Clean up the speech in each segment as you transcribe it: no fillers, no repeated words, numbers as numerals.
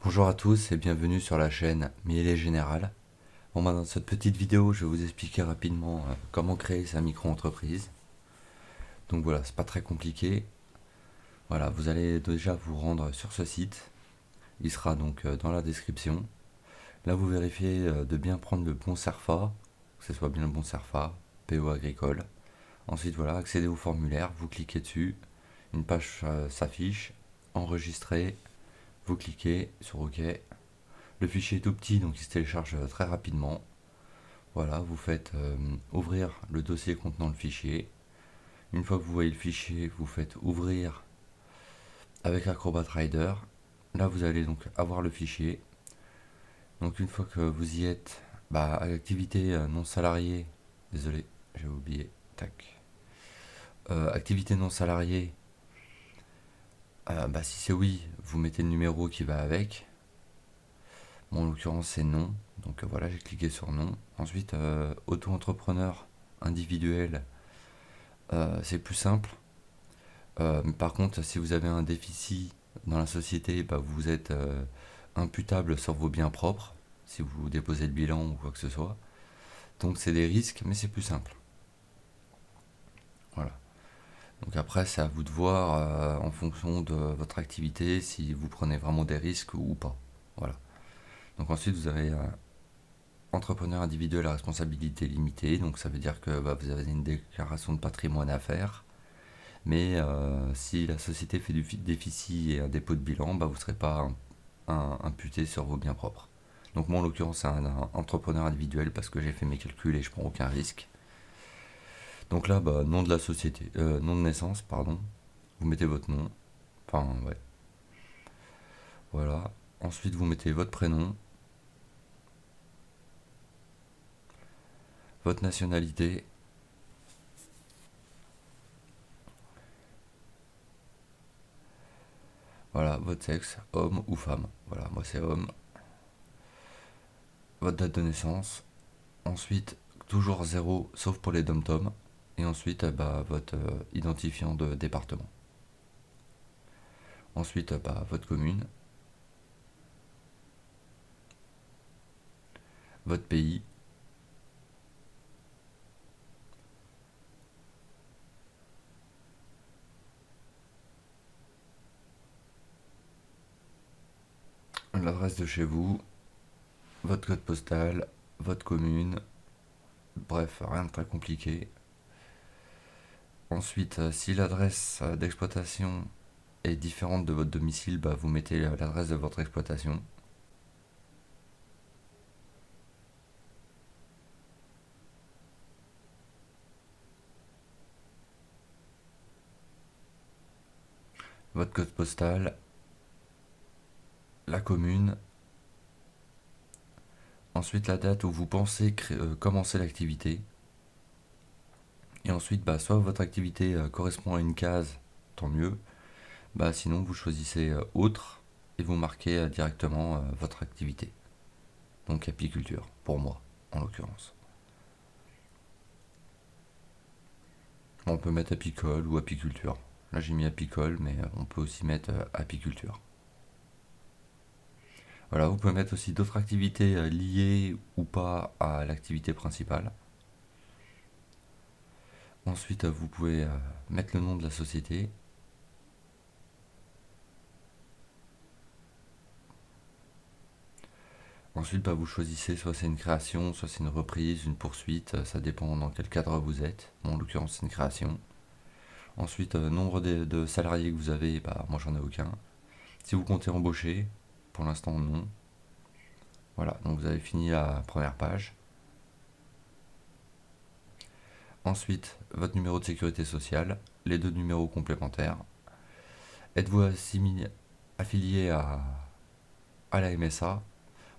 Bonjour à tous et bienvenue sur la chaîne Miele Général. Bon, dans cette petite vidéo, je vais vous expliquer rapidement comment créer sa micro-entreprise. Donc voilà, c'est pas très compliqué. Voilà, vous allez déjà vous rendre sur ce site. Il sera donc dans la description. Là, vous vérifiez de bien prendre le bon CERFA, que ce soit bien le bon CERFA, PO agricole. Ensuite, voilà, accédez au formulaire, vous cliquez dessus, une page s'affiche, enregistrer, vous cliquez sur OK. Le fichier est tout petit, donc il se télécharge très rapidement. Voilà, vous faites ouvrir le dossier contenant le fichier. Une fois que vous voyez le fichier, vous faites ouvrir avec Acrobat Rider. Là, vous allez donc avoir le fichier. Donc une fois que vous y êtes, activité non salariée. Désolé, j'ai oublié. Tac. Activité non salariée. Si c'est oui, vous mettez le numéro qui va avec. Bon, en l'occurrence, c'est non. Donc voilà, j'ai cliqué sur non. Ensuite, auto-entrepreneur individuel, c'est plus simple. Mais par contre, si vous avez un déficit dans la société, vous êtes imputable sur vos biens propres, si vous déposez le bilan ou quoi que ce soit. Donc c'est des risques, mais c'est plus simple. Voilà. Donc après, c'est à vous de voir en fonction de votre activité si vous prenez vraiment des risques ou pas. Voilà. Donc ensuite, vous avez entrepreneur individuel à responsabilité limitée. Donc ça veut dire que vous avez une déclaration de patrimoine à faire. Mais si la société fait du déficit et un dépôt de bilan, vous ne serez pas imputé sur vos biens propres. Donc moi en l'occurrence c'est un entrepreneur individuel parce que j'ai fait mes calculs et je prends aucun risque. Donc là, nom de la société, nom de naissance, pardon. Vous mettez votre nom. Enfin ouais, voilà. Ensuite vous mettez votre prénom, votre nationalité, voilà, votre sexe, homme ou femme. Voilà, moi c'est homme. Votre date de naissance. Ensuite, toujours zéro, sauf pour les dom-toms. Et ensuite, votre identifiant de département. Ensuite, votre commune, votre pays, l'adresse de chez vous, votre code postal, votre commune. Bref, rien de très compliqué. Ensuite, si l'adresse d'exploitation est différente de votre domicile, vous mettez l'adresse de votre exploitation. Votre code postal, la commune. Ensuite, la date où vous pensez commencer l'activité. Et ensuite, soit votre activité correspond à une case, tant mieux. Sinon, vous choisissez autre et vous marquez directement votre activité. Donc apiculture, pour moi, en l'occurrence. On peut mettre apicole ou apiculture. Là, j'ai mis apicole, mais on peut aussi mettre apiculture. Voilà, vous pouvez mettre aussi d'autres activités liées ou pas à l'activité principale. Ensuite, vous pouvez mettre le nom de la société. Ensuite, vous choisissez soit c'est une création, soit c'est une reprise, une poursuite, ça dépend dans quel cadre vous êtes. Bon, en l'occurrence, c'est une création. Ensuite, nombre de salariés que vous avez, moi j'en ai aucun. Si vous comptez embaucher, pour l'instant non. Voilà, donc vous avez fini la première page. Ensuite, votre numéro de sécurité sociale, les deux numéros complémentaires. Êtes-vous affilié à la MSA?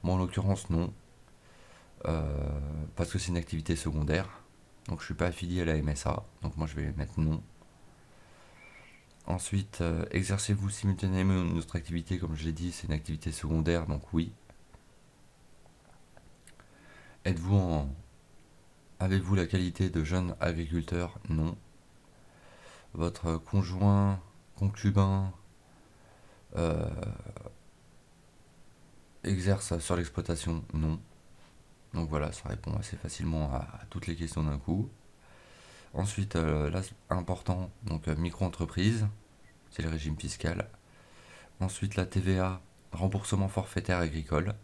Moi en l'occurrence non, parce que c'est une activité secondaire. Donc je ne suis pas affilié à la MSA, donc moi je vais mettre non. Ensuite, exercez-vous simultanément une autre activité, comme je l'ai dit, c'est une activité secondaire, donc oui. Êtes-vous en... Avez-vous la qualité de jeune agriculteur? Non. Votre conjoint, concubin, exerce sur l'exploitation? Non. Donc voilà, ça répond assez facilement à toutes les questions d'un coup. Ensuite, là, important, donc micro-entreprise, c'est le régime fiscal. Ensuite, la TVA, remboursement forfaitaire agricole.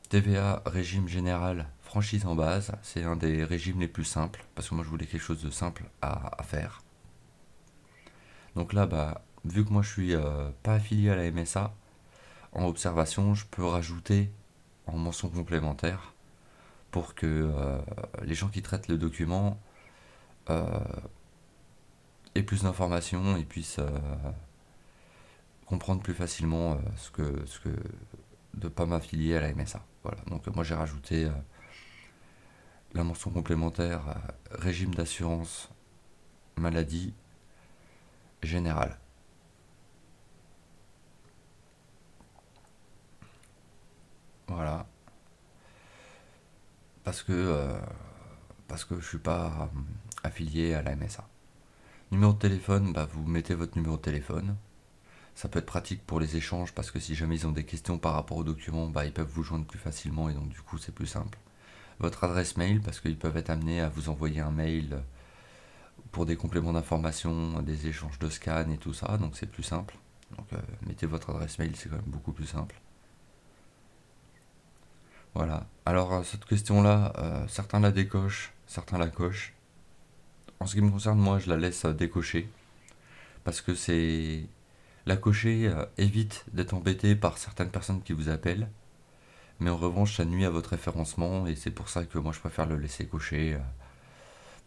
TVA, régime général, franchise en base, c'est un des régimes les plus simples, parce que moi je voulais quelque chose de simple à faire. Donc là, bah, vu que moi je suis pas affilié à la MSA, en observation, je peux rajouter en mention complémentaire pour que les gens qui traitent le document euh, aient plus d'informations et puissent comprendre plus facilement ce que de pas m'affilier à la MSA. Voilà, donc moi j'ai rajouté la mention complémentaire régime d'assurance maladie générale. Voilà, parce que je suis pas affilié à la MSA. Numéro de téléphone, bah, vous mettez votre numéro de téléphone. Ça peut être pratique pour les échanges parce que si jamais ils ont des questions par rapport au document, bah, ils peuvent vous joindre plus facilement et donc du coup c'est plus simple. Votre adresse mail parce qu'ils peuvent être amenés à vous envoyer un mail pour des compléments d'information, des échanges de scans et tout ça, donc c'est plus simple. Donc mettez votre adresse mail, c'est quand même beaucoup plus simple. Voilà. Alors cette question-là, certains la décochent, certains la cochent. En ce qui me concerne, moi je la laisse décocher parce que c'est la cocher évite d'être embêté par certaines personnes qui vous appellent, mais en revanche ça nuit à votre référencement et c'est pour ça que moi je préfère le laisser cocher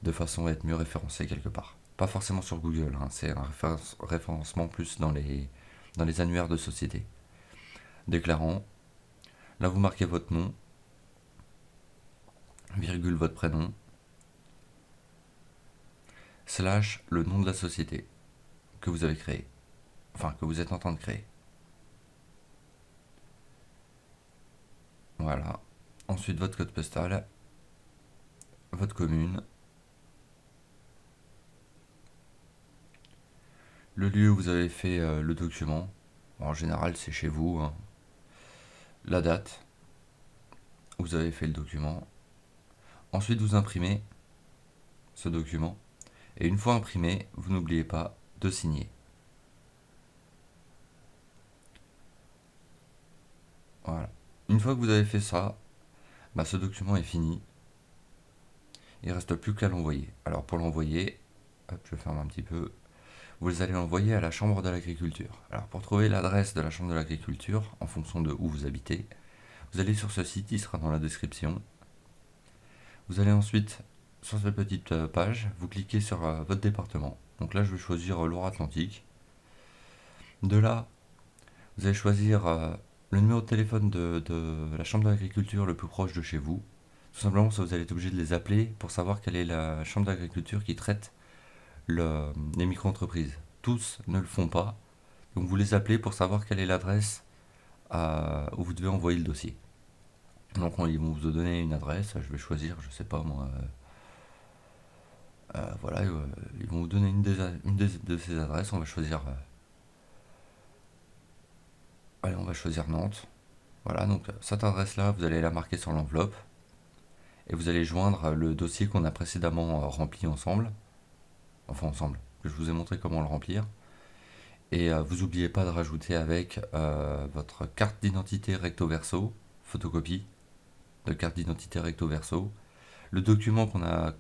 de façon à être mieux référencé quelque part. Pas forcément sur Google, hein, c'est un référencement plus dans les annuaires de société. Déclarant, là vous marquez votre nom, virgule votre prénom, slash le nom de la société que vous avez créée, enfin que vous êtes en train de créer. Voilà. Ensuite votre code postal, votre commune, le lieu où vous avez fait le document. Bon, en général c'est chez vous, hein. La date où vous avez fait le document. Ensuite vous imprimez ce document. Et une fois imprimé, vous n'oubliez pas de signer. Voilà. Une fois que vous avez fait ça, bah, ce document est fini. Il ne reste plus qu'à l'envoyer. Alors pour l'envoyer, hop, je ferme un petit peu. Vous allez l'envoyer à la Chambre de l'Agriculture. Alors pour trouver l'adresse de la Chambre de l'Agriculture, en fonction de où vous habitez, vous allez sur ce site, il sera dans la description. Vous allez ensuite sur cette petite page, vous cliquez sur votre département. Donc là je vais choisir Loire-Atlantique. De là, vous allez choisir le numéro de téléphone de la Chambre d'Agriculture le plus proche de chez vous. Tout simplement, ça vous allez être obligé de les appeler pour savoir quelle est la Chambre d'Agriculture qui traite les micro-entreprises. Tous ne le font pas. Donc vous les appelez pour savoir quelle est l'adresse où vous devez envoyer le dossier. Donc ils vont vous donner une adresse, je vais choisir, je sais pas moi, voilà, ils vont vous donner de ces adresses, on va choisir, allez, on va choisir Nantes. Voilà, donc cette adresse-là, vous allez la marquer sur l'enveloppe et vous allez joindre le dossier qu'on a précédemment rempli ensemble, enfin ensemble, que je vous ai montré comment le remplir. Et vous n'oubliez pas de rajouter avec votre carte d'identité recto verso, photocopie de carte d'identité recto verso, le document qu'on a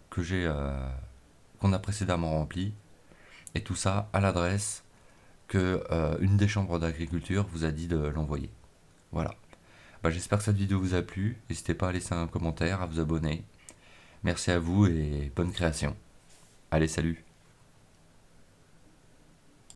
précédemment rempli, et tout ça à l'adresse que une des chambres d'agriculture vous a dit de l'envoyer. Voilà. Bah, j'espère que cette vidéo vous a plu. N'hésitez pas à laisser un commentaire, à vous abonner. Merci à vous et bonne création. Allez, salut!